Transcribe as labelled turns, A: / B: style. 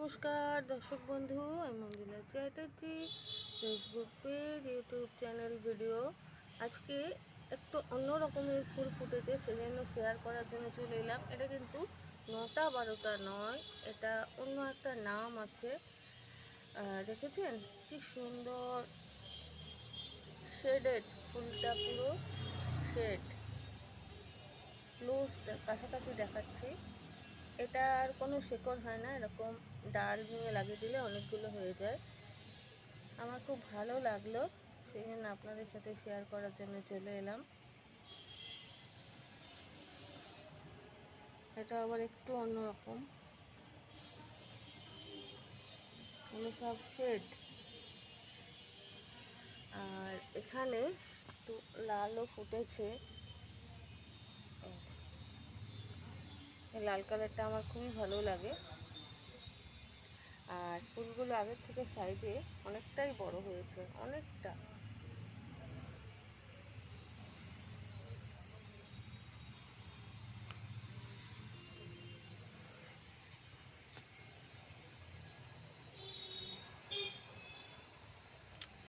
A: নমস্কার দর্শক বন্ধু, আমি Manjula Chatterjee. Facebook page, YouTube channel video. আজকে একটু অন্য রকমের ফুল ফুটেছে, সেজন্য শেয়ার করার জন্য চলে এলাম। এটা কিন্তু 9টা 12টা নয়, এটা অন্য একটা নাম আছে। দেখেছেন কি সুন্দর শেডেড ফুলটা, পুরো শেড ক্লোজ কাছাকাছি দেখাচ্ছি। এটা আর কোনো শেকড় হয় না, এরকম ডাল ভেঙে লাগিয়ে দিলে অনেকগুলো হয়ে যায়। আমার খুব ভালো লাগলো, সেই জন্য আপনাদের সাথে শেয়ার করার জন্য চলে এলাম। এটা আবার একটু অন্যরকম, এগুলো সব শেড। আর এখানে একটু লালও ফুটেছে, এই লাল কালারটা আমার খুবই ভালো লাগে। আর ফুলগুলো আগের থেকে সাইজে অনেকটাই বড় হয়েছে, অনেকটা।